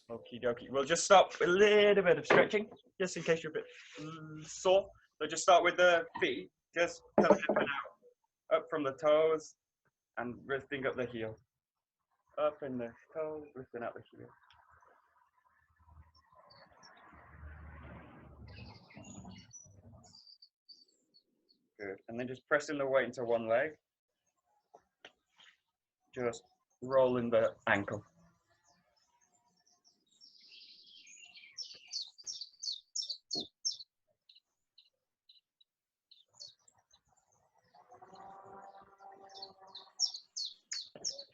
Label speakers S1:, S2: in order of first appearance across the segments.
S1: Okie dokie. We'll just start with a little bit of stretching, just in case you're a bit sore. So just start with the feet, just kind of lifting out, up from the toes, and lifting up the heel. Up in the toes, lifting out the heel. Good. And then just pressing the weight into one leg. Just rolling the ankle.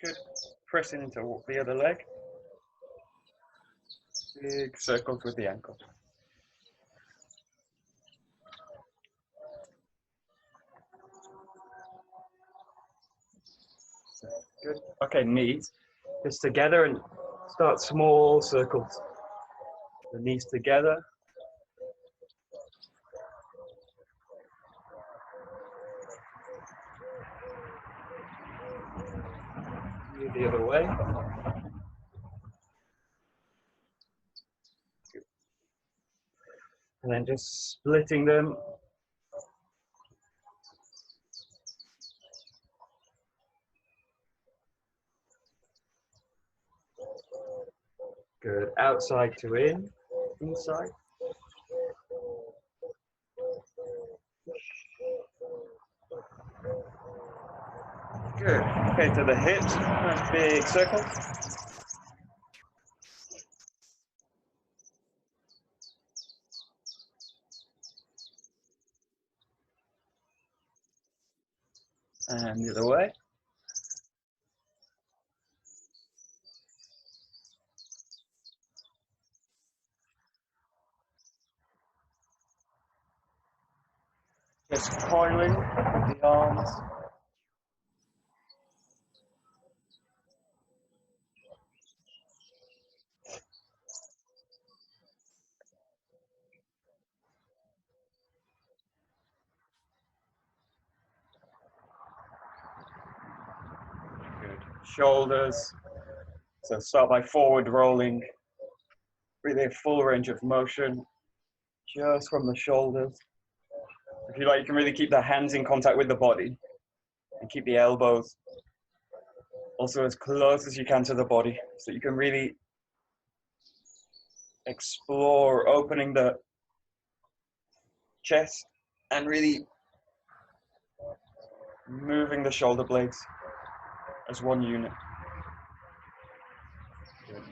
S1: Good. Pressing into the other leg. Big circles with the ankle. Good. Okay, knees just together and start small circles. The knees together. The other way. Good. And then just splitting them. Good. Outside to in, inside. Good. Okay, to the hips. Nice big circle. And the other way. Just coiling the arms. Good. Shoulders. So start by forward rolling. Really a full range of motion. Just from the shoulders. If you like, you can really keep the hands in contact with the body and keep the elbows also as close as you can to the body, so you can really explore opening the chest and really moving the shoulder blades as one unit.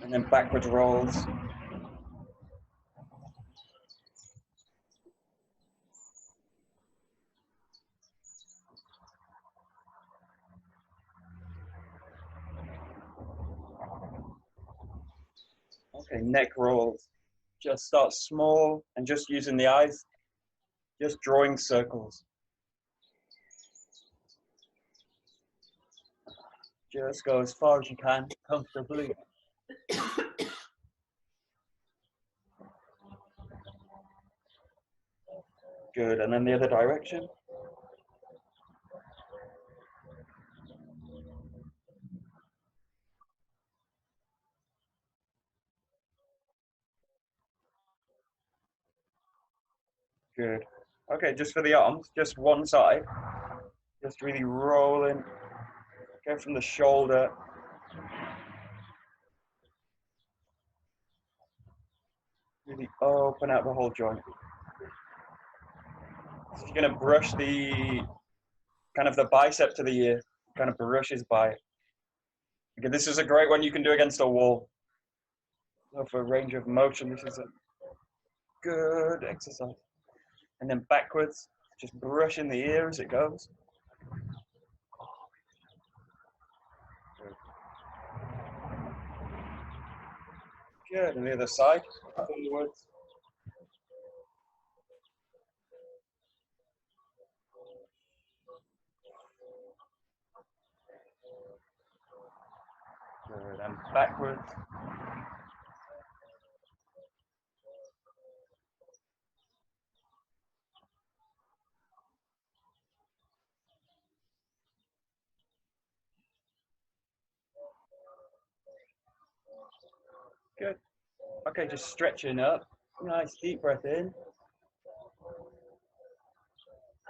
S1: And then backward rolls. Okay, neck rolls. Just start small and just using the eyes, just drawing circles. Just go as far as you can, comfortably. Good, and then the other direction. Good. Okay, just for the arms, just one side. Just really rolling. Go from the shoulder. Really open out the whole joint. So you're going to brush the kind of the bicep to the ear. Kind of brushes by it. Okay, this is a great one you can do against a wall. So for a range of motion, this is a good exercise. And then backwards, just brushing the ear as it goes. Good, and the other side, forwards. Good, and backwards. Good. Okay, just stretching up. Nice deep breath in.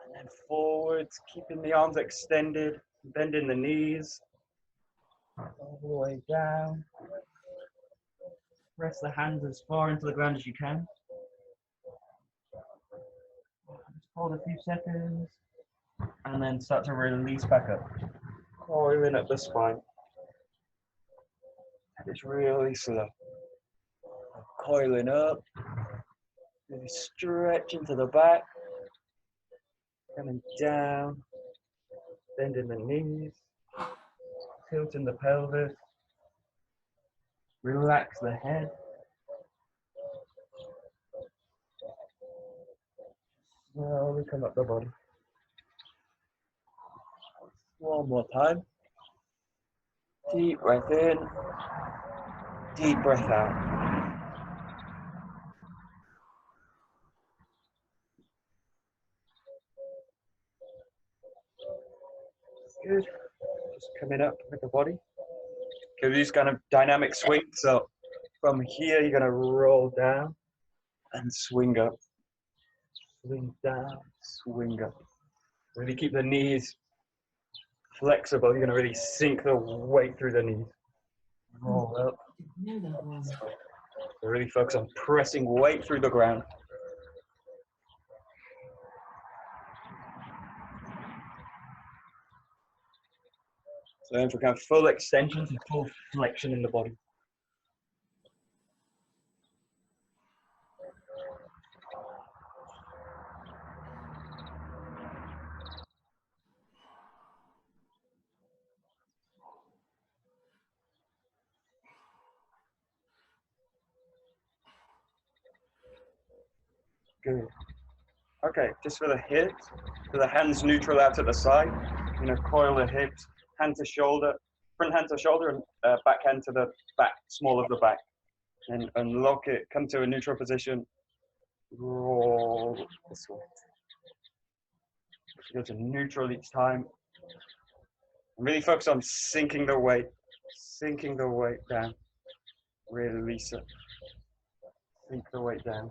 S1: And then forwards, keeping the arms extended, bending the knees. All the way down. Press the hands as far into the ground as you can. Just hold a few seconds. And then start to release back up. Coiling up the spine. It's really slow. Coiling up. Really stretch into the back. Coming down. Bending the knees. Tilting the pelvis. Relax the head. Slowly come up the body. One more time. Deep breath in. Deep breath out. Good. Just coming up with the body. Okay, these kind of dynamic swings. So from here, you're going to roll down and swing up. Swing down, swing up. Really keep the knees flexible. You're going to really sink the weight through the knees. Roll up. So really focus on pressing weight through the ground. So then for kind of full extension and full flexion in the body. Good. Okay, just for the hips, so the hands neutral out at the side. You know, coil the hips, hand to shoulder, front hand to shoulder, and back hand to the back, small of the back. And unlock it, come to a neutral position, roll this way. Go to neutral each time. Really focus on sinking the weight down. Release it. Sink the weight down.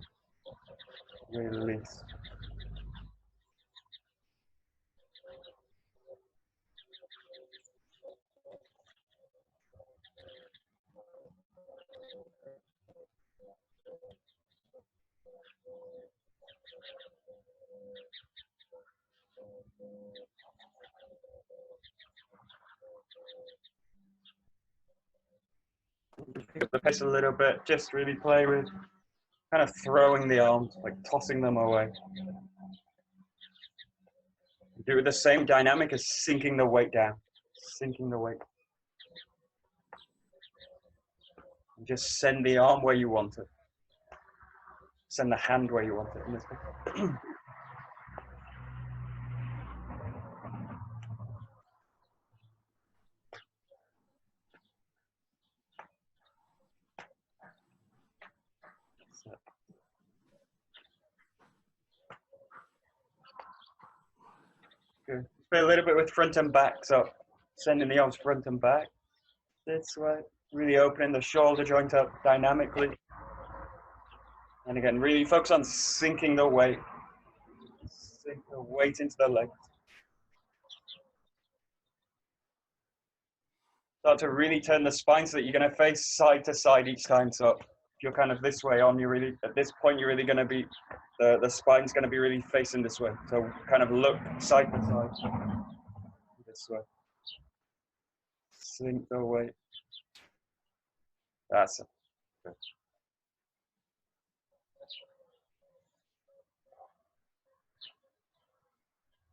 S1: Release. Pick up the pace a little bit, just really play with kind of throwing the arms, like tossing them away. Do it with the same dynamic as sinking the weight down, sinking the weight. And just send the arm where you want it. Send the hand where you want it in this case. Good. Play a little bit with front and back, so sending the arms front and back. This way, really opening the shoulder joint up dynamically. And again, really focus on sinking the weight. Sink the weight into the legs. Start to really turn the spine so that you're going to face side to side each time. So if you're kind of this way on, you're really, at this point, you're really going to be, the spine's going to be really facing this way. So kind of look side to side. This way. Sink the weight. That's it. Good.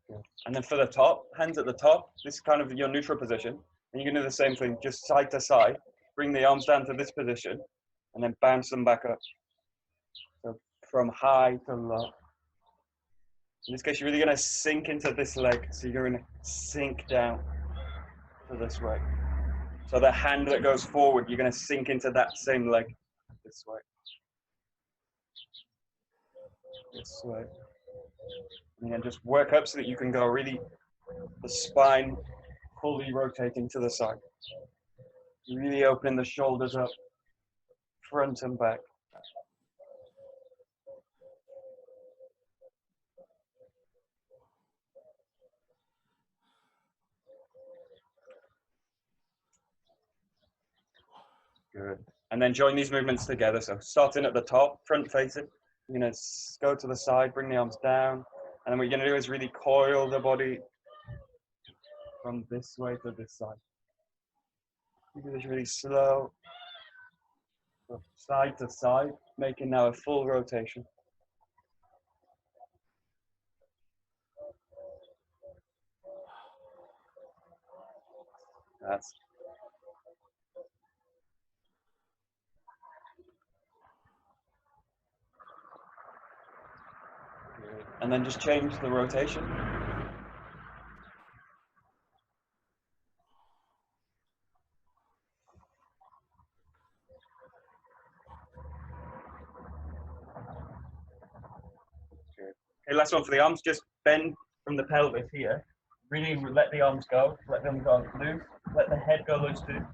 S1: Good. And then for the top, hands at the top, this is kind of your neutral position. And you can do the same thing, just side to side. Bring the arms down to this position, and then bounce them back up. So from high to low. In this case, you're really going to sink into this leg. So you're going to sink down to this way. So the hand that goes forward, you're going to sink into that same leg this way. This way. And then just work up so that you can go really, the spine fully rotating to the side. Really opening the shoulders up, front and back. Good. And then join these movements together. So starting at the top, front facing. You're going to go to the side, bring the arms down. And then what you're going to do is really coil the body from this way to this side. You do this really slow. So side to side, making now a full rotation. That's good. And then just change the rotation. Good. Okay, last one for the arms. Just bend from the pelvis here. Really let the arms go. Let them go loose. Let the head go loose too.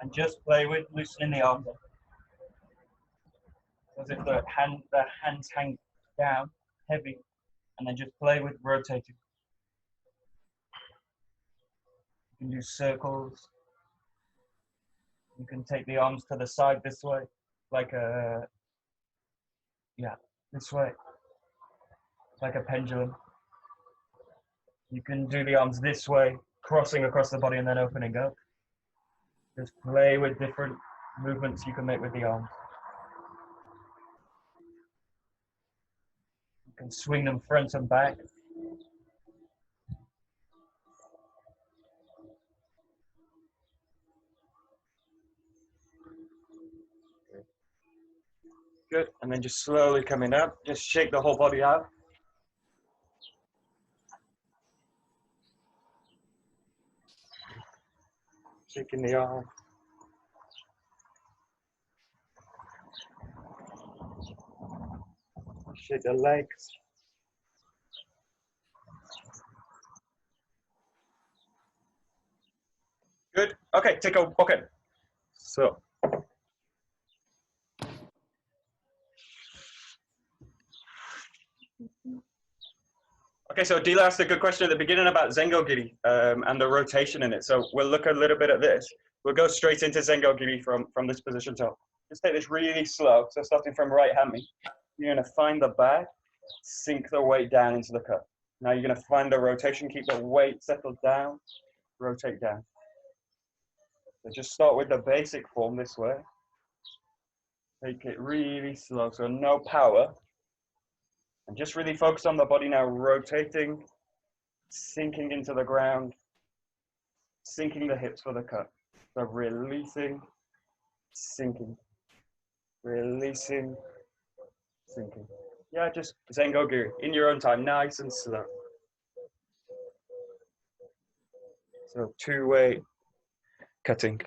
S1: And just play with loosening the arms up. As if the hands hang down, heavy, and then just play with rotating. You can do circles. You can take the arms to the side this way, like a, yeah, this way, like a pendulum. You can do the arms this way, crossing across the body and then opening up. Just play with different movements you can make with the arms. You can swing them front and back. Good, and then just slowly coming up, just shake the whole body out. Shaking the arm. Shake the legs. Good, okay, take a Bokken. So. Okay, so Dila asked a good question at the beginning about Zengo Giri and the rotation in it. So we'll look a little bit at this. We'll go straight into Zengo Giri from this position. So just take this really slow. So starting from right hand me, you're going to find the back, sink the weight down into the cut. Now you're going to find the rotation, keep the weight settled down, rotate down. So just start with the basic form this way. Take it really slow, so no power. And just really focus on the body now, rotating, sinking into the ground, sinking the hips for the cut. So releasing, sinking, releasing, sinking. Yeah, just Zengo Giri in your own time, nice and slow. So two-way cutting.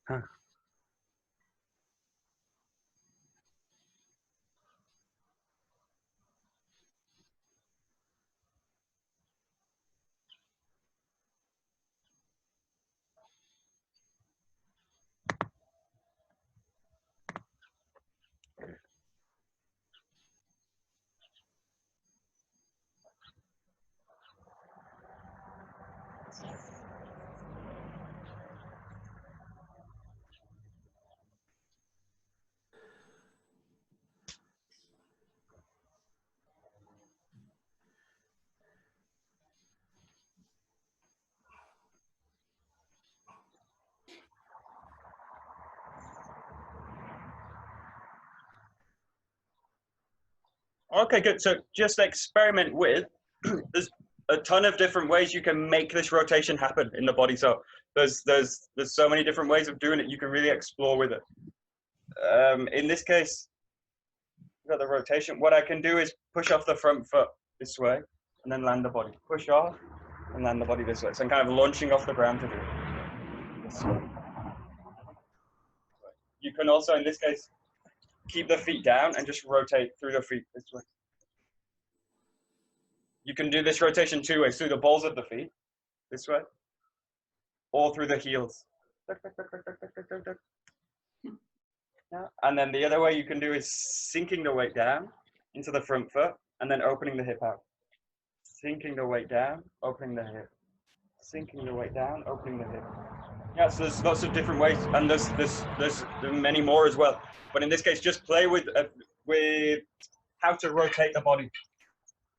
S1: Huh. Okay, good. So just experiment with, there's a ton of different ways you can make this rotation happen in the body. So there's so many different ways of doing it. You can really explore with it. In this case, we've got the rotation. What I can do is push off the front foot this way and then land the body. Push off and land the body this way. So I'm kind of launching off the ground to do it this way. You can also, in this case, keep the feet down and just rotate through the feet this way. You can do this rotation two ways, through the balls of the feet, this way, or through the heels. Yeah. And then the other way you can do is sinking the weight down into the front foot and then opening the hip out. Sinking the weight down, opening the hip. Sinking the weight down, opening the hip. Yeah, so there's lots of different ways, and there's many more as well. But in this case, just play with how to rotate the body.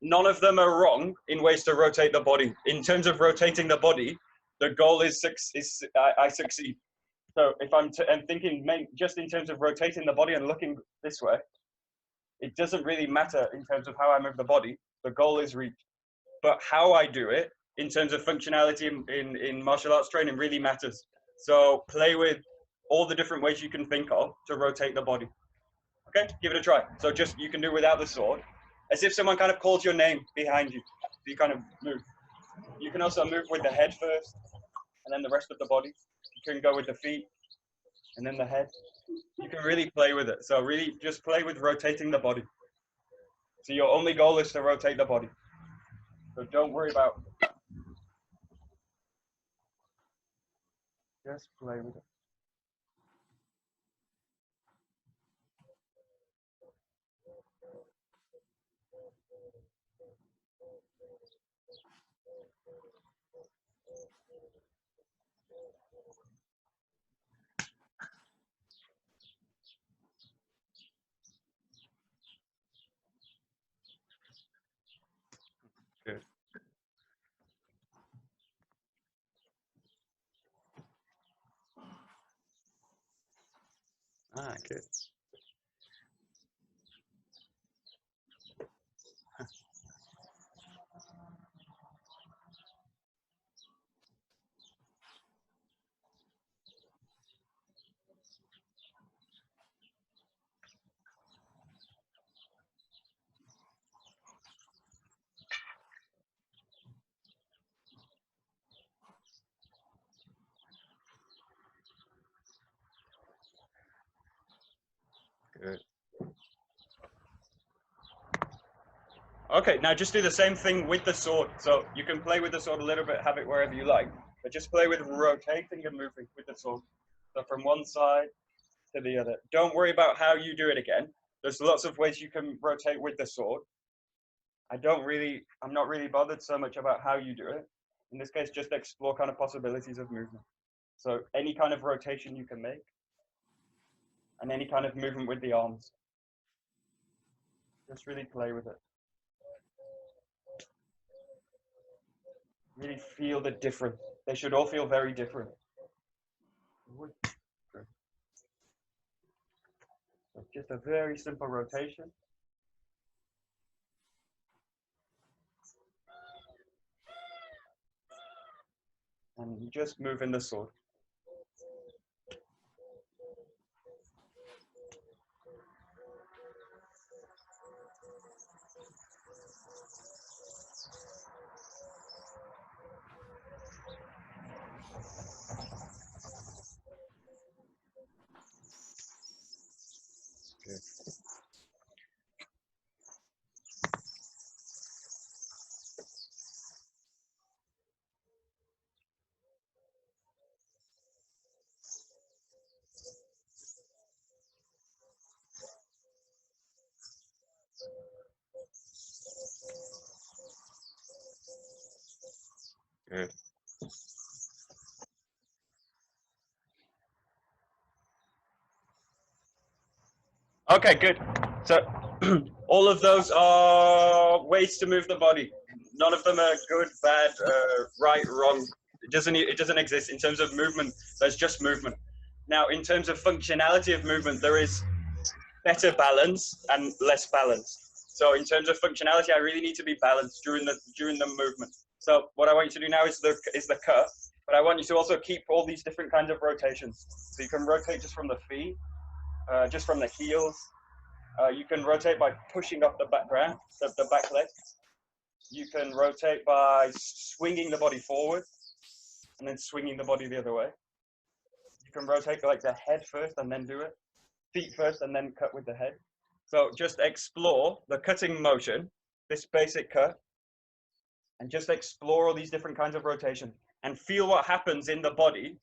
S1: None of them are wrong in ways to rotate the body. In terms of rotating the body, the goal is I succeed. So if I'm thinking just in terms of rotating the body and looking this way, it doesn't really matter in terms of how I move the body. The goal is reached. But how I do it in terms of functionality in martial arts training really matters. So play with all the different ways you can think of to rotate the body. Okay, give it a try. So just, you can do without the sword, as if someone kind of calls your name behind you. You kind of move. You can also move with the head first, and then the rest of the body. You can go with the feet, and then the head. You can really play with it. So really just play with rotating the body. So your only goal is to rotate the body. So don't worry about, just play with it. Good. Ah, good. Good. Okay, now just do the same thing with the sword. So you can play with the sword a little bit, have it wherever you like, but just play with rotating and moving with the sword. So from one side to the other. Don't worry about how you do it again. There's lots of ways you can rotate with the sword. I'm not really bothered so much about how you do it. In this case, just explore kind of possibilities of movement. So any kind of rotation you can make, and any kind of movement with the arms. Just really play with it. Really feel the difference. They should all feel very different. So just a very simple rotation. And just moving the sword. Good. Good. Okay, good. So all of those are ways to move the body. None of them are good, bad, right, wrong. It doesn't exist. In terms of movement, there's just movement. Now, in terms of functionality of movement, there is better balance and less balance. So in terms of functionality, I really need to be balanced during the movement. So what I want you to do now is the cut, but I want you to also keep all these different kinds of rotations. So you can rotate just from the feet, just from the heels. You can rotate by pushing off the background, the back leg. You can rotate by swinging the body forward and then swinging the body the other way. You can rotate like the head first and then do it. Feet first and then cut with the head. So just explore the cutting motion, this basic cut, and just explore all these different kinds of rotation. and feel what happens in the body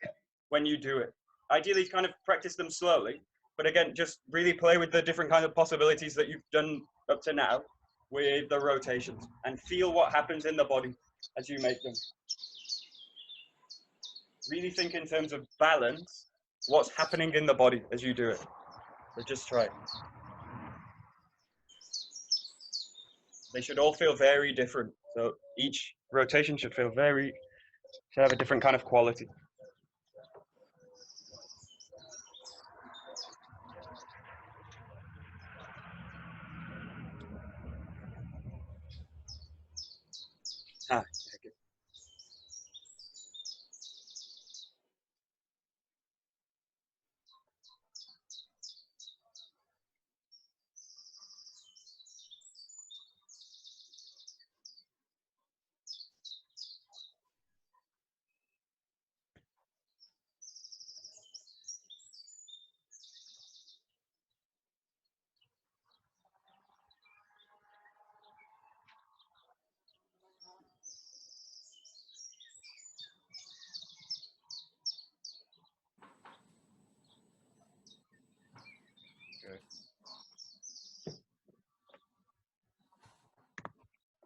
S1: when you do it. Ideally, kind of practice them slowly, but again, just really play with the different kinds of possibilities that you've done up to now with the rotations, and feel what happens in the body as you make them. Really think in terms of balance, what's happening in the body as you do it. So just try it. They should all feel very different. So each rotation should have a different kind of quality. Ah, good.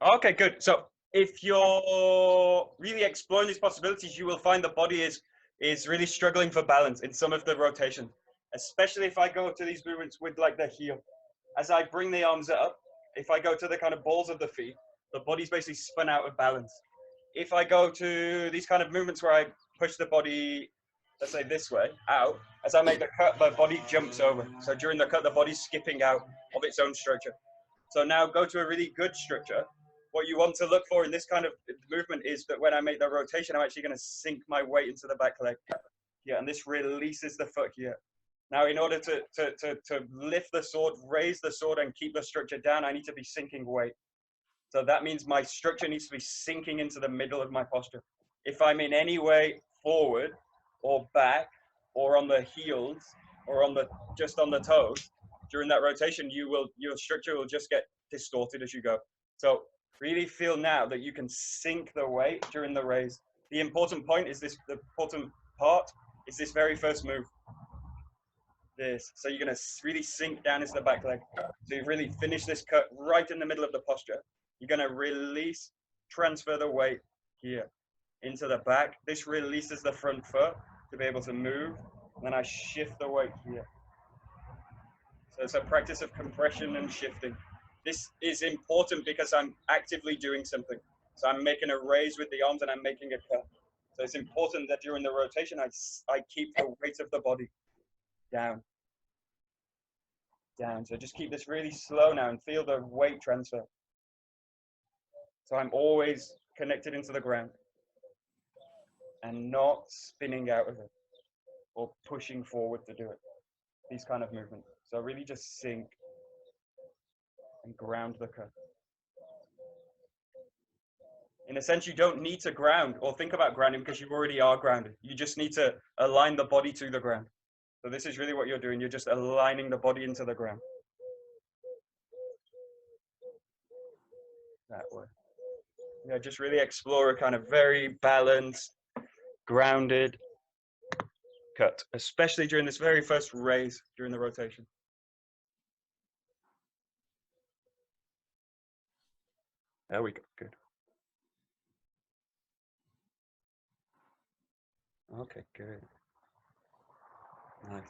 S1: Okay, good. So if you're really exploring these possibilities, you will find the body is really struggling for balance in some of the rotations, especially if I go to these movements with like the heel. As I bring the arms up, if I go to the kind of balls of the feet, the body's basically spun out of balance. If I go to these kind of movements where I push the body, let's say this way, out, as I make the cut, the body jumps over. So during the cut, the body's skipping out of its own structure. So now go to a really good structure. What you want to look for in this kind of movement is that when I make the rotation, I'm actually going to sink my weight into the back leg. Yeah, and this releases the foot here. Now, in order to lift the sword, raise the sword, and keep the structure down, I need to be sinking weight. So that means my structure needs to be sinking into the middle of my posture. If I'm in any way forward or back or on the heels or just on the toes, during that rotation, your structure will just get distorted as you go. So really feel now that you can sink the weight during the raise. The important part is this very first move. This. So you're going to really sink down into the back leg. So you really finish this cut right in the middle of the posture. You're going to release, transfer the weight here into the back. This releases the front foot to be able to move. And then I shift the weight here. So it's a practice of compression and shifting. This is important because I'm actively doing something. So I'm making a raise with the arms and I'm making a cut. So it's important that during the rotation, I keep the weight of the body down. Down. So just keep this really slow now and feel the weight transfer. So I'm always connected into the ground and not spinning out of it or pushing forward to do it. These kind of movements. So really just sink and ground the cut. In a sense, you don't need to ground or think about grounding because you already are grounded. You just need to align the body to the ground. So this is really what you're doing. You're just aligning the body into the ground. That way. Yeah, just really explore a kind of very balanced, grounded cut, especially during this very first raise during the rotation. There we go. Good. Okay, good. Nice.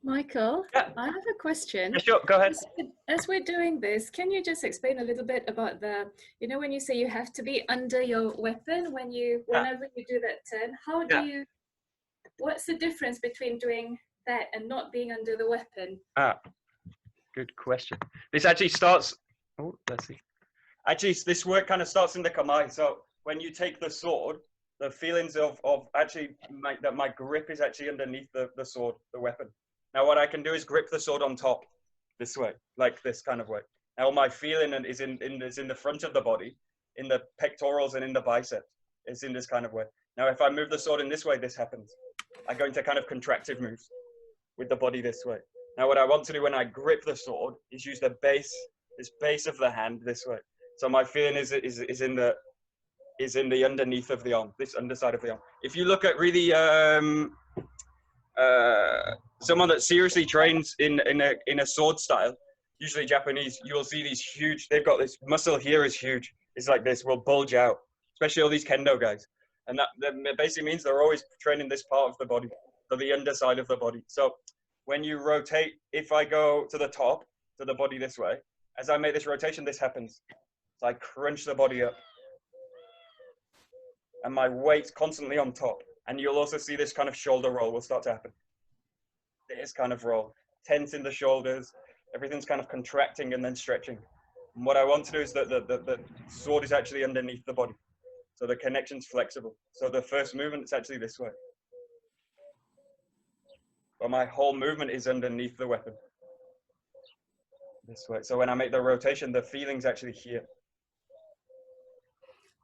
S2: Michael,
S1: Yeah.
S2: I have a question.
S1: Yeah, sure, go ahead.
S2: As we're doing this, can you just explain a little bit about when you say you have to be under your weapon whenever you do that turn, how do you, what's the difference between doing that and not being under the weapon?
S1: Good question. This actually starts, let's see. Actually, this work kind of starts in the kamae. So when you take the sword, the feelings of actually that my grip is actually underneath the sword, the weapon. Now what I can do is grip the sword on top this way, like this kind of way. Now my feeling is in the front of the body, in the pectorals and in the biceps. It's in this kind of way. Now if I move the sword in this way, this happens. I go into kind of contractive moves with the body this way. Now what I want to do when I grip the sword is use the base, this base of the hand this way. So my feeling is in the underneath of the arm, this underside of the arm. If you look at really someone that seriously trains in a sword style, usually Japanese, you will see these huge, they've got this muscle here is huge. It's like this, will bulge out, especially all these kendo guys. And that basically means they're always training this part of the body, so the underside of the body. So when you rotate, if I go to the top, to the body this way, as I make this rotation, this happens. So I crunch the body up. And my weight's constantly on top. And you'll also see this kind of shoulder roll will start to happen. This kind of roll, tense in the shoulders, everything's kind of contracting and then stretching. And what I want to do is that the sword is actually underneath the body. So the connection's flexible. So the first movement is actually this way. But my whole movement is underneath the weapon. This way. So when I make the rotation, the feeling's actually here.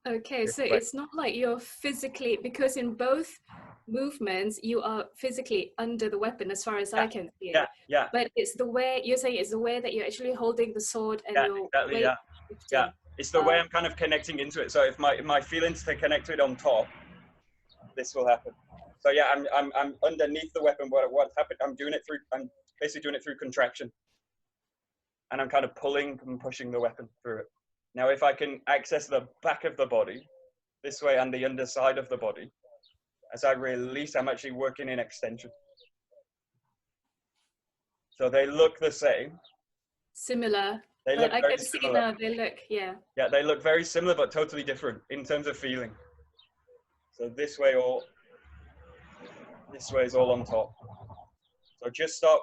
S2: Okay, so it's not like you're physically, because in both movements, you are physically under the weapon as far as I can see it.
S1: Yeah.
S2: But it's the way, you're saying it's the way that you're actually holding the sword and your
S1: exactly,
S2: weight
S1: yeah. It's the way I'm kind of connecting into it. So if my feelings to connect to it on top, this will happen. So yeah, I'm underneath the weapon. What's happened? I'm basically doing it through contraction. And I'm kind of pulling and pushing the weapon through it. Now, if I can access the back of the body this way and the underside of the body, as I release, I'm actually working in extension. So they look the same.
S2: Similar.
S1: They look
S2: I
S1: very
S2: can see
S1: similar.
S2: now, they look, yeah.
S1: Yeah, they look very similar, but totally different in terms of feeling. So this way is all on top. So just start,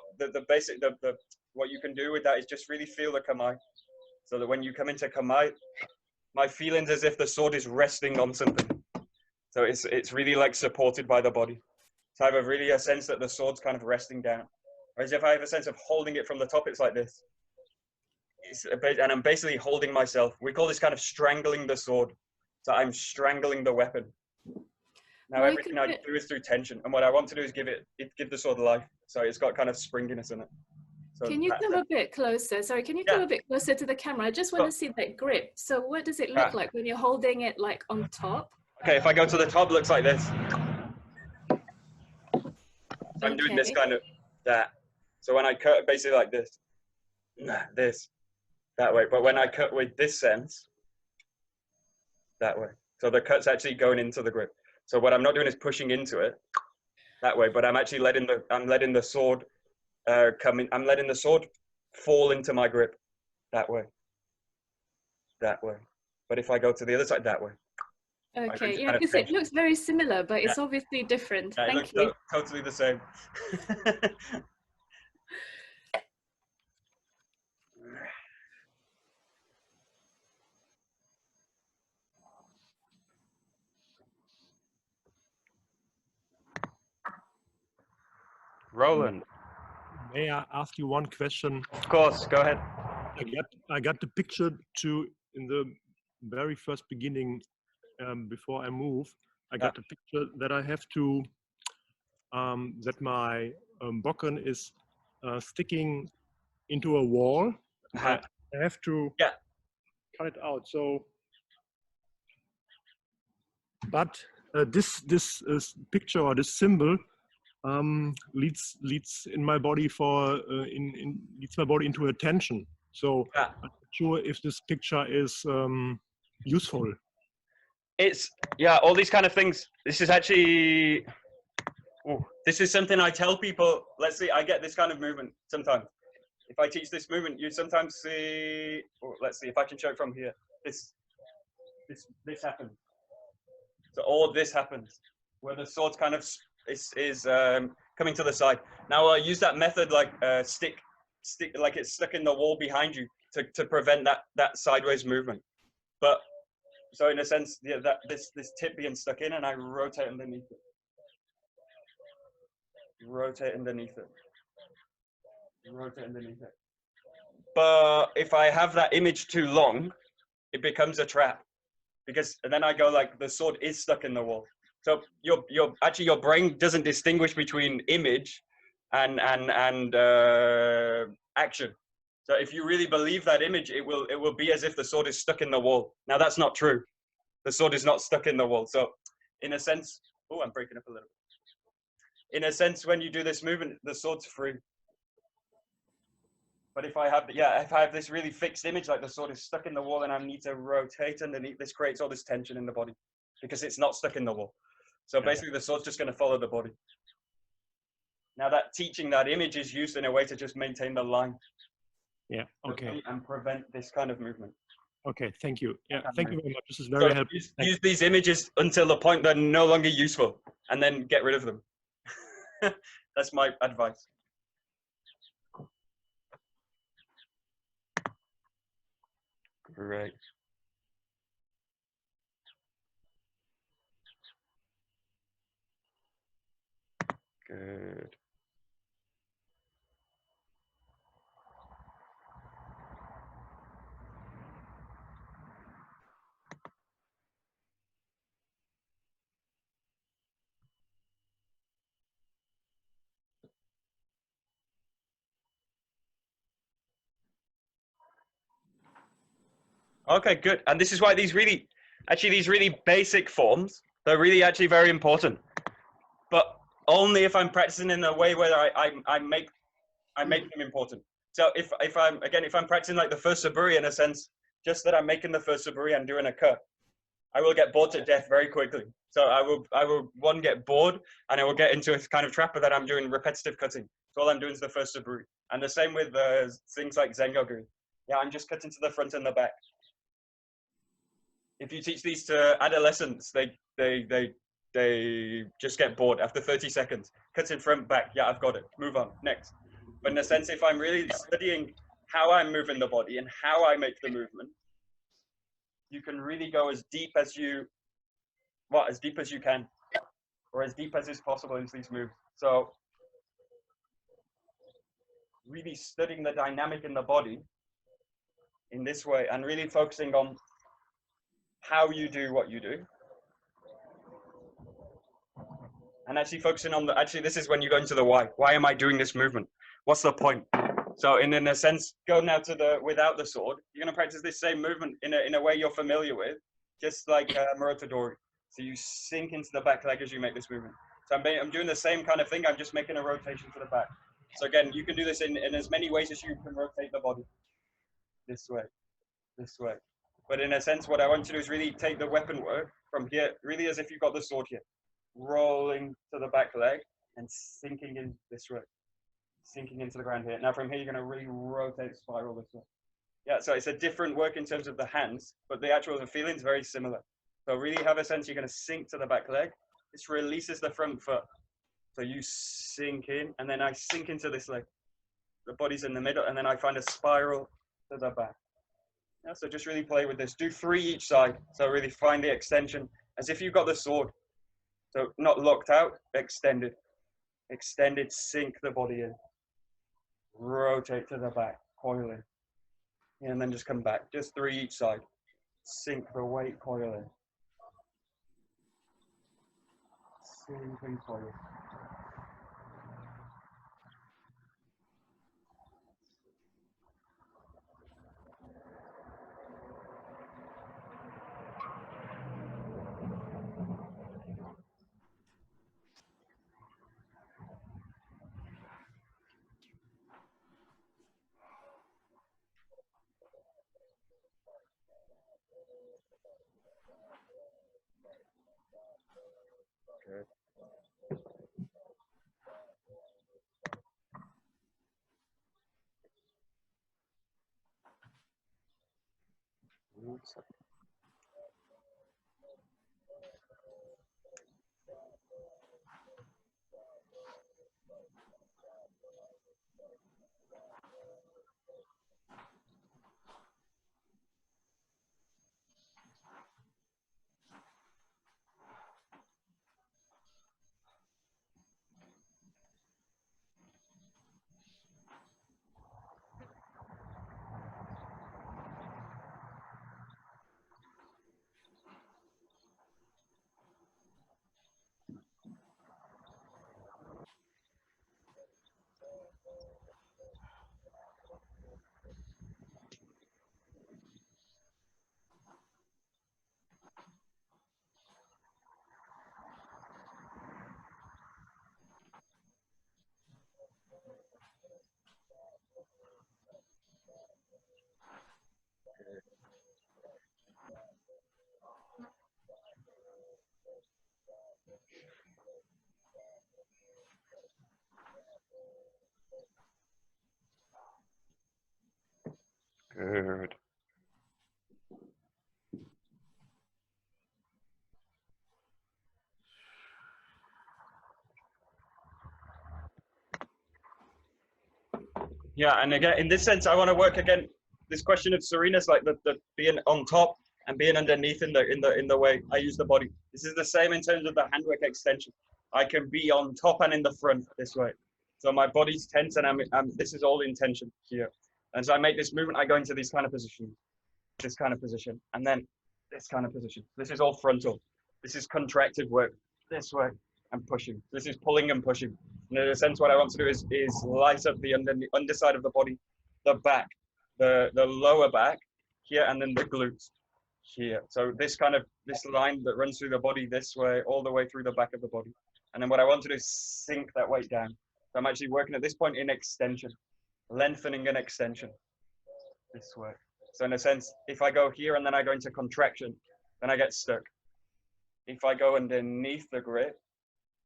S1: what you can do with that is just really feel the kamae. So that when you come into kamae, my feeling's as if the sword is resting on something. So it's really like supported by the body. So I have a sense that the sword's kind of resting down. Whereas if I have a sense of holding it from the top, it's like this. And I'm basically holding myself. We call this kind of strangling the sword. So I'm strangling the weapon. Now everything I do is through tension. And what I want to do is give the sword life. So it's got kind of springiness in it. So
S2: can you come a bit closer? Sorry, can you come a bit closer to the camera? I just want to see that grip. So what does it look like when you're holding it like on top?
S1: Okay, if I go to the top, it looks like this. So I'm doing this kind of, that. So when I cut, basically like this, that way. But when I cut with this sense, that way. So the cut's actually going into the grip. So what I'm not doing is pushing into it that way, but I'm actually letting the sword I'm letting the sword fall into my grip that way. But if I go to the other side, that way.
S2: Okay, yeah, because it looks very similar, but it's obviously different.
S1: Yeah,
S2: Thank you.
S1: Totally the same. Roland.
S3: May I ask you one question?
S1: Of course, go ahead.
S3: I got the picture in the very first beginning, before I move. I got the picture that I have to, that my Bokken is sticking into a wall. I have to cut it out. So, but this picture or this symbol leads my body leads my body into attention. So I'm not sure if this picture is useful.
S1: It's all these kind of things. This is actually this is something I tell people. Let's see, I get this kind of movement sometimes. If I teach this movement, you sometimes see. Let's see if I can show it from here. This happens. So all of this happens where the sword's kind of is coming to the side. Now I use that method like stick like it's stuck in the wall behind you to prevent that sideways movement. But so in a sense, that this tip being stuck in, and I rotate underneath it. Rotate underneath it. rotate underneath it. But if I have that image too long, it becomes a trap, because and then I go like the sword is stuck in the wall. So your brain doesn't distinguish between image and action. So if you really believe that image, it will be as if the sword is stuck in the wall. Now that's not true. The sword is not stuck in the wall. So in a sense, oh, I'm breaking up a little bit. In a sense, when you do this movement, the sword's free. But if I have this really fixed image, like the sword is stuck in the wall and I need to rotate underneath, this creates all this tension in the body because it's not stuck in the wall. So basically the sword's just going to follow the body. Now that teaching that image is used in a way to just maintain the line.
S3: Yeah, okay.
S1: And prevent this kind of movement.
S3: Okay, thank you. Yeah, thank you very much. This is very helpful.
S1: Use these images until the point they're no longer useful and then get rid of them. That's my advice. Great. Good. Okay, good. And this is why these really basic forms, they're really actually very important. But only if I'm practicing in a way where I make them important. So if I'm practicing like the first saburi in a sense, just that I'm making the first saburi and doing a cut, I will get bored to death very quickly. So I will one get bored and I will get into a kind of trap that I'm doing repetitive cutting. So all I'm doing is the first saburi. And the same with things like Zengo Giri. Yeah, I'm just cutting to the front and the back. If you teach these to adolescents, they just get bored after 30 seconds. Cutting front, back, yeah, I've got it. Move on, next. But in a sense, if I'm really studying how I'm moving the body and how I make the movement, you can really go as deep as you can, or as deep as is possible into these moves. So really studying the dynamic in the body in this way and really focusing on how you do what you do. And actually focusing on this is when you go into the why. Why am I doing this movement? What's the point? So in a sense, go now to without the sword, you're going to practice this same movement in a way you're familiar with, just like Murotodori. So you sink into the back leg as you make this movement. So I'm doing the same kind of thing. I'm just making a rotation to the back. So again, you can do this in as many ways as you can rotate the body. This way, this way. But in a sense, what I want you to do is really take the weapon work from here, really as if you've got the sword here, rolling to the back leg and sinking in this way, sinking into the ground here. Now from here, you're going to really rotate spiral this way. Yeah, so it's a different work in terms of the hands, but the feeling is very similar. So really have a sense you're going to sink to the back leg. This releases the front foot. So you sink in, and then I sink into this leg. The body's in the middle, and then I find a spiral to the back. Yeah, so just really play with this. Do 3 each side. So really find the extension as if you've got the sword. So not locked out, extended. Extended, sink the body in. Rotate to the back, coil in. And then just come back. Just 3 each side. Sink the weight, coil in. Sink and coil. Good. Oops. Good. Yeah, and again, in this sense, I want to work again. This question of Serena's, like the being on top and being underneath in the way I use the body. This is the same in terms of the handwork extension. I can be on top and in the front this way. So my body's tense, and this is all intention here. And so I make this movement. I go into these kind of positions, this kind of position, and then this kind of position. This is all frontal. This is contracted work. This way and pushing. This is pulling and pushing. And in a sense, what I want to do is light up the underside of the body, the back, the lower back here, and then the glutes here. So this line that runs through the body this way, all the way through the back of the body. And then what I want to do is sink that weight down. So I'm actually working at this point in extension, lengthening and extension this way. So in a sense, if I go here and then I go into contraction, then I get stuck. If I go underneath the grip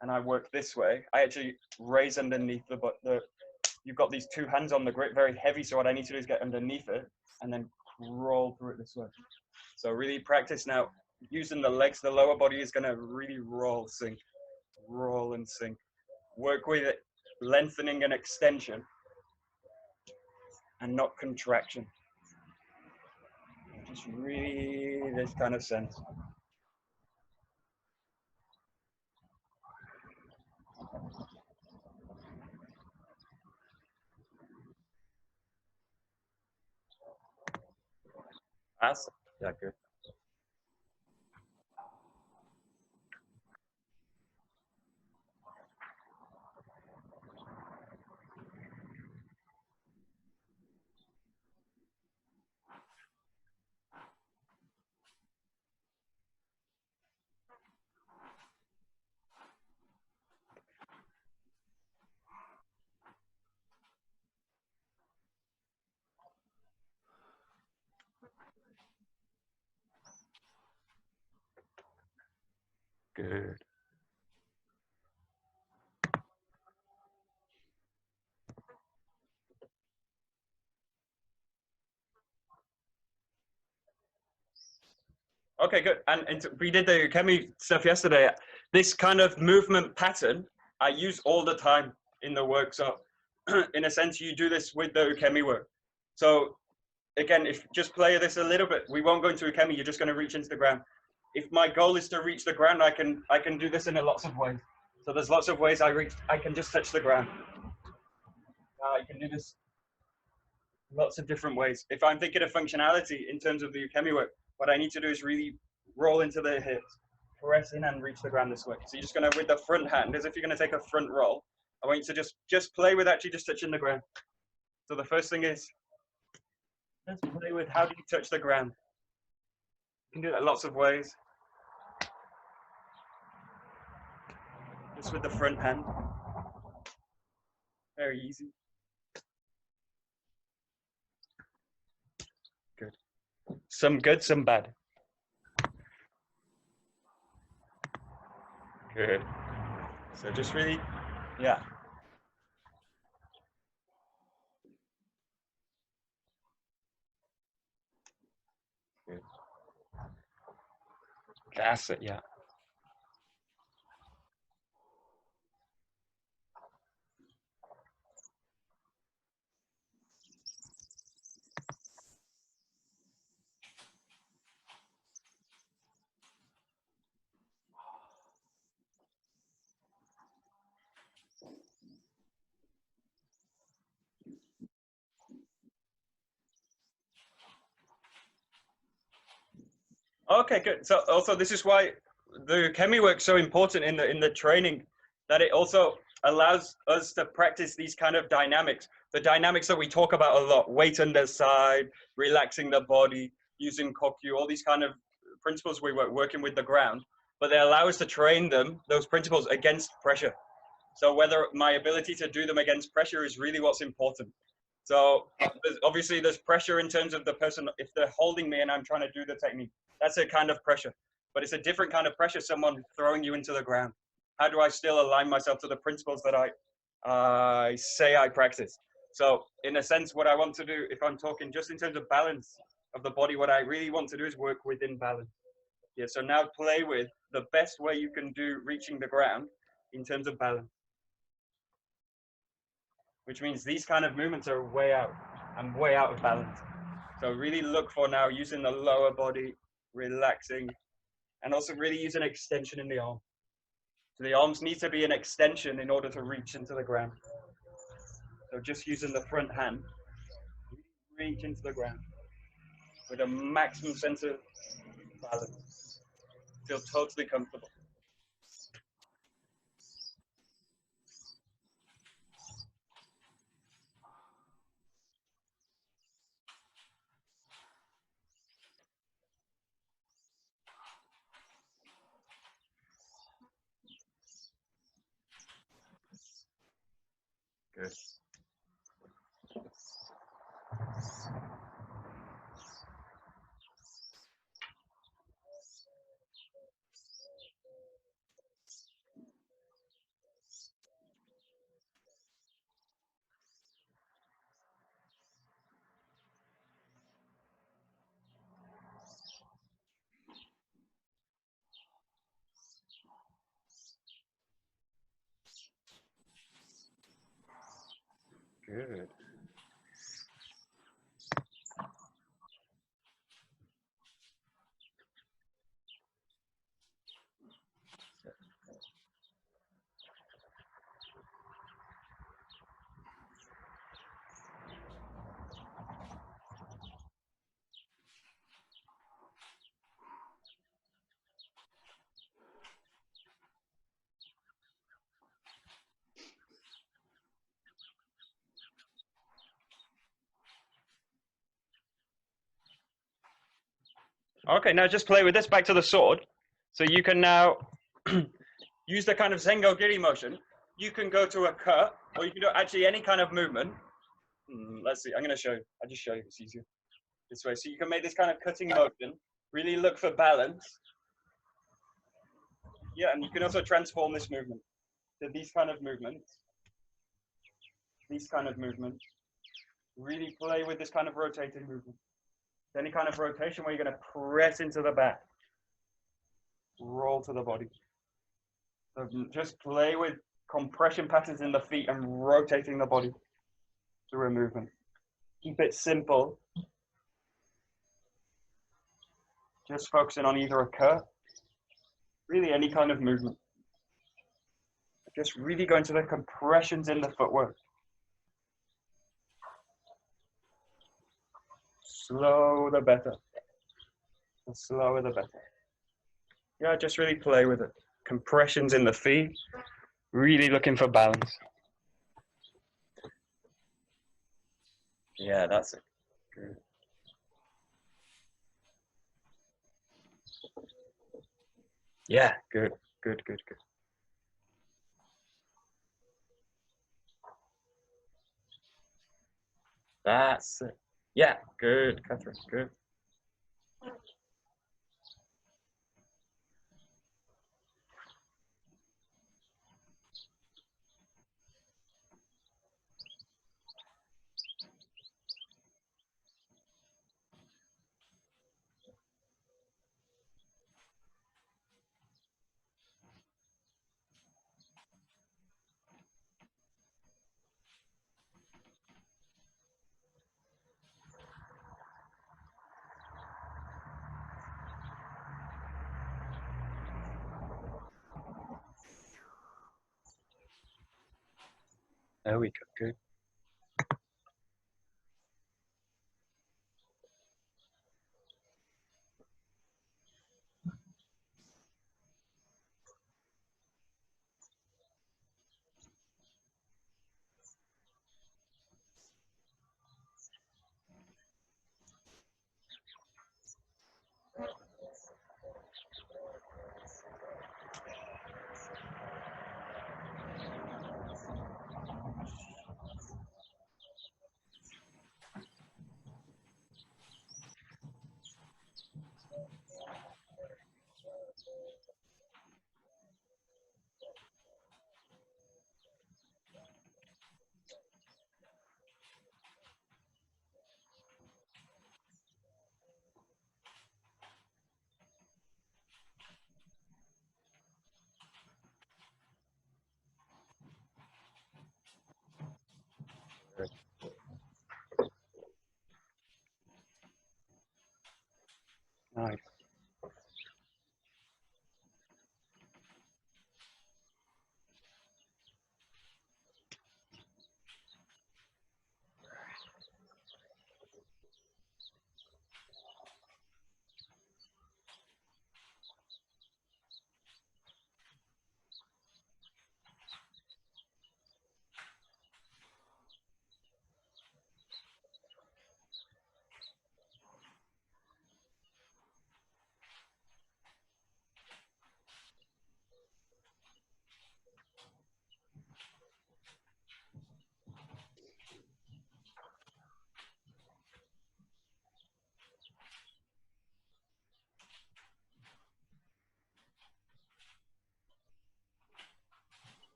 S1: and I work this way, I actually raise underneath you've got these two hands on the grip, very heavy. So what I need to do is get underneath it and then crawl through it this way. So really practice now using the legs. The lower body is going to really roll, sink, roll and sink. Work with it, lengthening and extension and not contraction. Just really this kind of sense. Yeah, good. Good. Okay, good. And we did the Ukemi stuff yesterday. This kind of movement pattern I use all the time in the work. So in a sense, you do this with the Ukemi work. So again, if just play this a little bit, we won't go into Ukemi, you're just going to reach into the ground. If my goal is to reach the ground, I can do this in lots of ways. So there's lots of ways I can just touch the ground. I can do this lots of different ways. If I'm thinking of functionality in terms of the Ukemi work, what I need to do is really roll into the hips, press in and reach the ground this way. So you're just going to, with the front hand, as if you're going to take a front roll, I want you to just play with actually just touching the ground. So the first thing is, let's play with how do you touch the ground. You can do that lots of ways. Just with the front hand. Very easy. Good. Some good, some bad. Good. So just really, yeah. Good. That's it, yeah. Okay, good. So also this is why the Ukemi work is so important in the training, that it also allows us to practice these kind of dynamics. The dynamics that we talk about a lot, weight underside, relaxing the body, using kokyu, all these kind of principles we were working with the ground, but they allow us to train them, those principles, against pressure. So whether my ability to do them against pressure is really what's important. So obviously there's pressure in terms of the person, if they're holding me and I'm trying to do the technique, that's a kind of pressure, but it's a different kind of pressure, someone throwing you into the ground. How do I still align myself to the principles that I say I practice? So in a sense, what I want to do, if I'm talking just in terms of balance of the body, what I really want to do is work within balance. Yeah, so now play with the best way you can do reaching the ground in terms of balance. Which means these kind of movements are way out. I'm way out of balance. So really look for now using the lower body, relaxing, and also really use an extension in the arm. So the arms need to be an extension in order to reach into the ground. So just using the front hand, reach into the ground with a maximum sense of balance. Feel totally comfortable. Good. Good. Okay, now just play with this back to the sword. So you can now use the kind of Zengo Giri motion. You can go to a cut, or you can do actually any kind of movement. Let's see, I'm going to show you. I'll just show you, it's easier this way. So you can make this kind of cutting motion, really look for balance. Yeah, and you can also transform this movement to these kind of movements. These kind of movements. Really play with this kind of rotating movement. Any kind of rotation where you're going to press into the back. Roll to the body. So just play with compression patterns in the feet and rotating the body through a movement. Keep it simple. Just focusing on either a curve, really any kind of movement. Just really going to the compressions in the footwork. Slow the better. The slower the better. Yeah, just really play with it. Compressions in the feet, really looking for balance. Yeah, that's it. Good. Yeah, good, good, good, good. That's it. Yeah, good, Catherine, good. There we go, good. Good. Nice.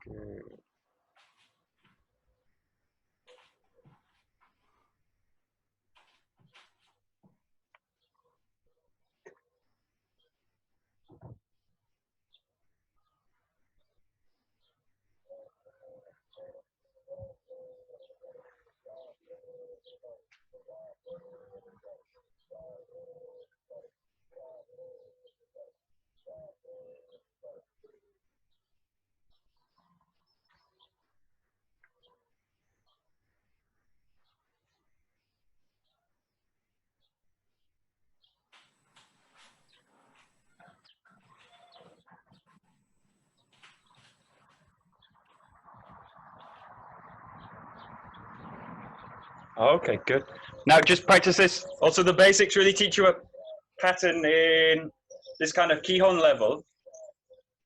S1: Good. Okay, good. Now just practice this. Also, the basics really teach you a pattern in this kind of Kihon level.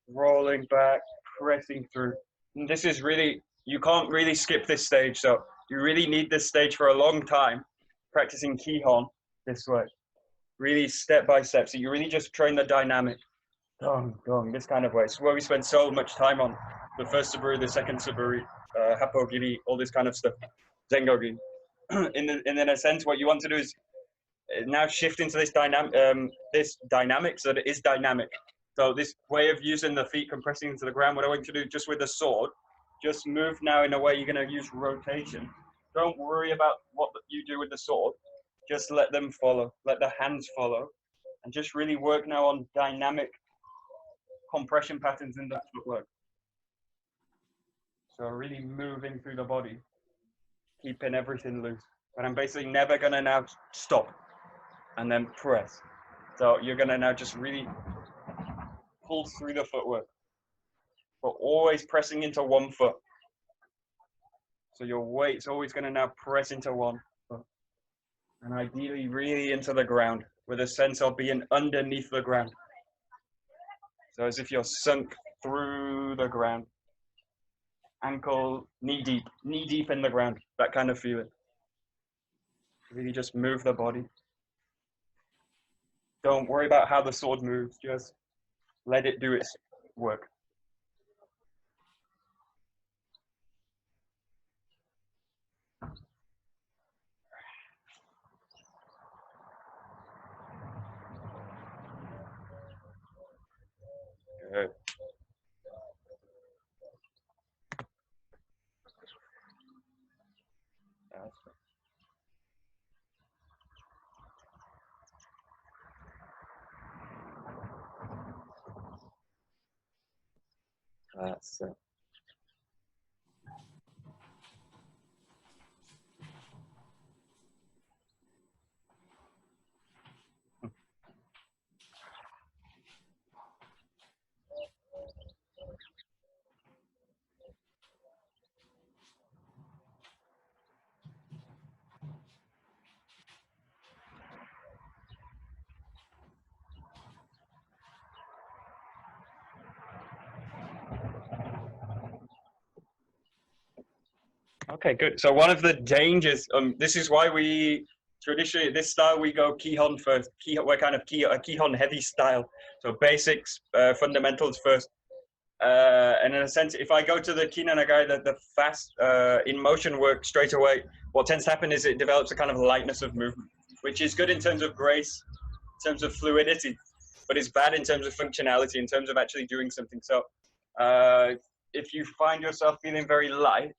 S1: Rolling back, pressing through. And this is really, you can't really skip this stage. So you really need this stage for a long time, practicing Kihon this way. Really step by step. So you really just train the dynamic. Going this kind of way. It's where we spend so much time on the first Saburi, the second Saburi, Happo Giri, all this kind of stuff. Zengo Giri. In a sense, what you want to do is now shift into this dynamic so that it is dynamic. So this way of using the feet compressing into the ground, what I want you to do just with the sword, just move now in a way you're going to use rotation. Don't worry about what you do with the sword. Just let them follow, let the hands follow, and just really work now on dynamic compression patterns in the footwork. So really moving through the body, keeping everything loose. But I'm basically never going to now stop and then press. So you're going to now just really pull through the footwork, but always pressing into one foot. So your weight's always going to now press into one foot. And ideally really into the ground with a sense of being underneath the ground. So as if you're sunk through the ground. Ankle knee deep in the ground, that kind of feeling. Really just move the body. Don't worry about how the sword moves, just let it do its work. Good. That's it. Okay, good. So one of the dangers, this is why we traditionally, this style, we go Kihon first. We're kind of a Kihon heavy style. So basics, fundamentals first. And in a sense, if I go to the Kinanagai, the fast in motion work straight away, what tends to happen is it develops a kind of lightness of movement, which is good in terms of grace, in terms of fluidity, but it's bad in terms of functionality, in terms of actually doing something. So if you find yourself feeling very light,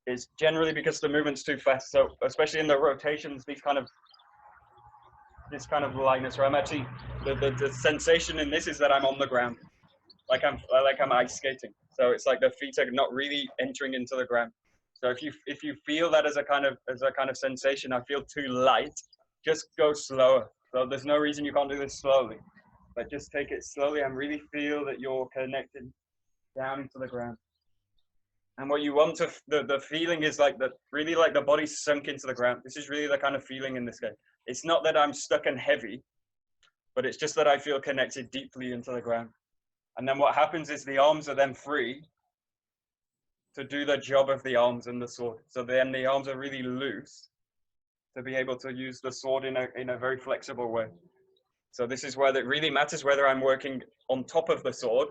S1: it's generally because the movement's too fast. So especially in the rotations, this kind of lightness, where I'm actually, the sensation in this is that I'm on the ground. Like I'm ice skating. So it's like the feet are not really entering into the ground. So if you feel that as a kind of sensation, I feel too light, just go slower. So there's no reason you can't do this slowly, but just take it slowly and really feel that you're connected down into the ground. And what you want to, the feeling is really like the body's sunk into the ground. This is really the kind of feeling in this game. It's not that I'm stuck and heavy, but it's just that I feel connected deeply into the ground. And then what happens is the arms are then free to do the job of the arms and the sword. So then the arms are really loose to be able to use the sword in a very flexible way. So this is where it really matters whether I'm working on top of the sword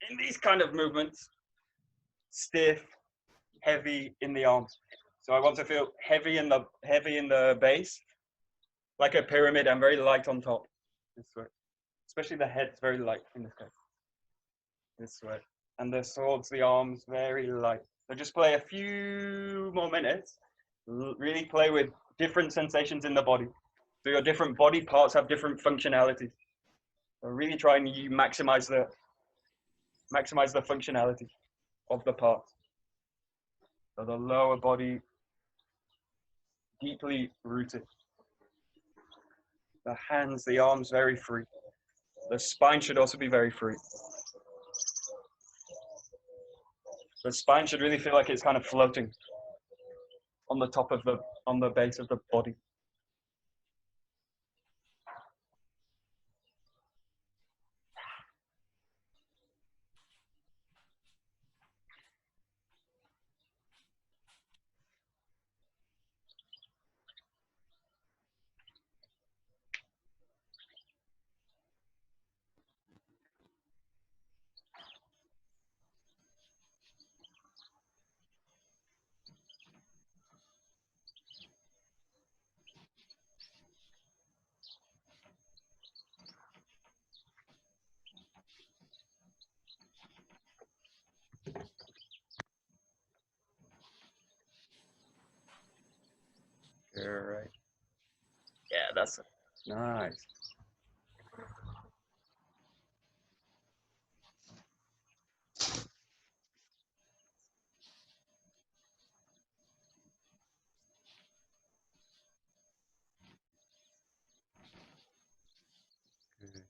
S1: in these kind of movements, stiff, heavy in the arms. So I want to feel heavy in the base, like a pyramid, and very light on top. This way. Especially the head's very light in this case. This way. And the swords, the arms, very light. So just play a few more minutes. Really play with different sensations in the body. So your different body parts have different functionalities. So really try and maximize the functionality of the parts. So the lower body deeply rooted. The hands, the arms very free. The spine should also be very free. The spine should really feel like it's kind of floating on the top of on the base of the body. All right. Yeah, that's nice. Good.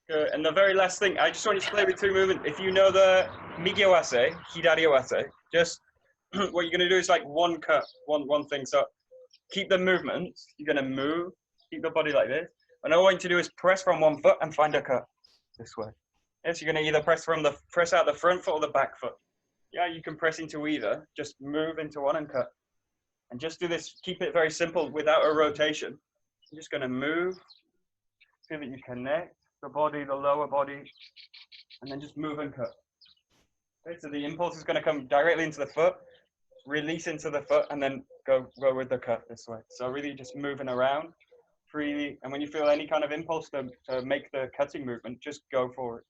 S1: Good. And the very last thing, I just want you to play with two movements. If you know the Migiwase, Hidariwase, just what you're going to do is like one cut, one thing. So keep the movements. You're going to move, keep the body like this. And all I want you to do is press from one foot and find a cut this way. Yes, you're going to either press out the front foot or the back foot. Yeah, you can press into either. Just move into one and cut. And just do this, keep it very simple without a rotation. You're just going to move, feel that you connect the body, the lower body, and then just move and cut. Okay, so the impulse is going to come directly into the foot, release into the foot, and then go with the cut this way. So really just moving around freely, and when you feel any kind of impulse to make the cutting movement, just go for it.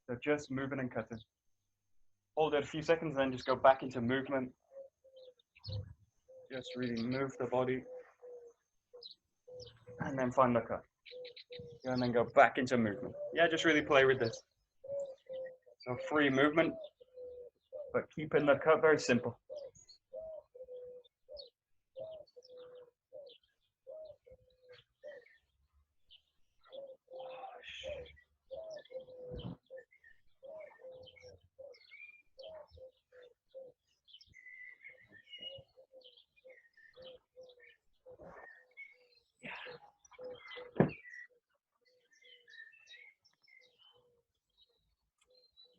S1: So just moving and cutting. hold it a few seconds, and then just go back into movement. Just really move the body. And then find the cut. And then go back into movement. Yeah, just really play with this. So free movement, but keeping the cut very simple.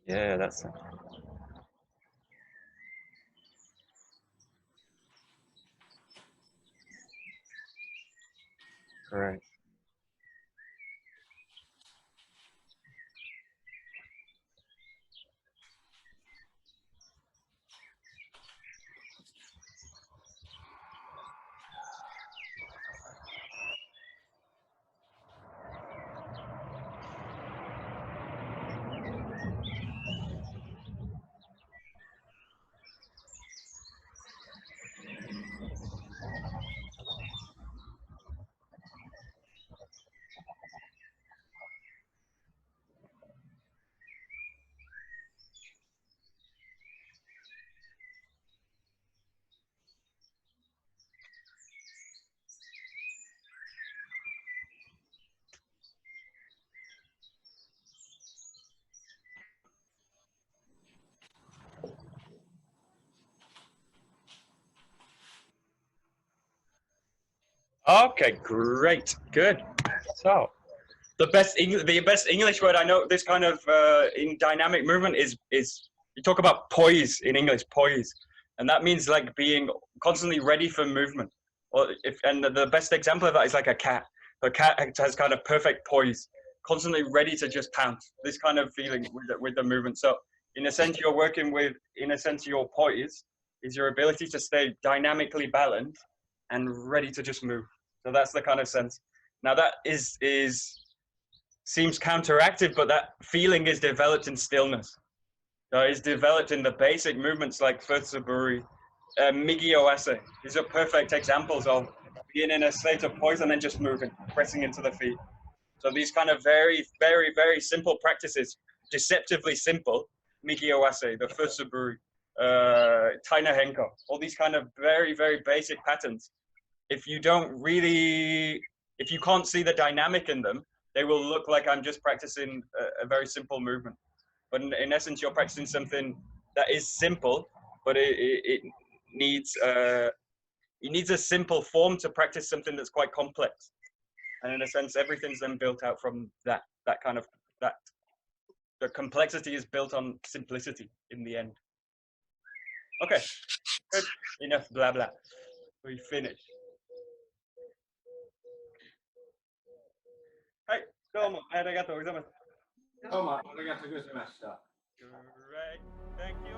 S1: Yeah, that's it. Great. Okay, great, good. So, the best English word I know this kind of in dynamic movement is you talk about poise in English, poise, and that means like being constantly ready for movement. Or the best example of that is like a cat. A cat has kind of perfect poise, constantly ready to just pounce. This kind of feeling with the movement. So, in a sense, you're working with, in a sense, your poise is your ability to stay dynamically balanced and ready to just move. So that's the kind of sense. Now that seems counteractive, but that feeling is developed in stillness. So it's developed in the basic movements like Futsuburi, Migio Ase. These are perfect examples of being in a state of poise and then just moving, pressing into the feet. So these kind of very, very, very simple practices, deceptively simple, Migio Ase, the Futsuburi, Taina Henko, all these kind of very, very basic patterns. If you can't see the dynamic in them, they will look like I'm just practicing a very simple movement. But in essence, you're practicing something that is simple, but it needs a simple form to practice something that's quite complex. And in a sense, everything's then built out from that kind of, the complexity is built on simplicity in the end. Okay, good. Enough blah blah. We finished. はい、どうもありがとうございます。
S4: どうもありがとうございました。
S1: Great, thank you.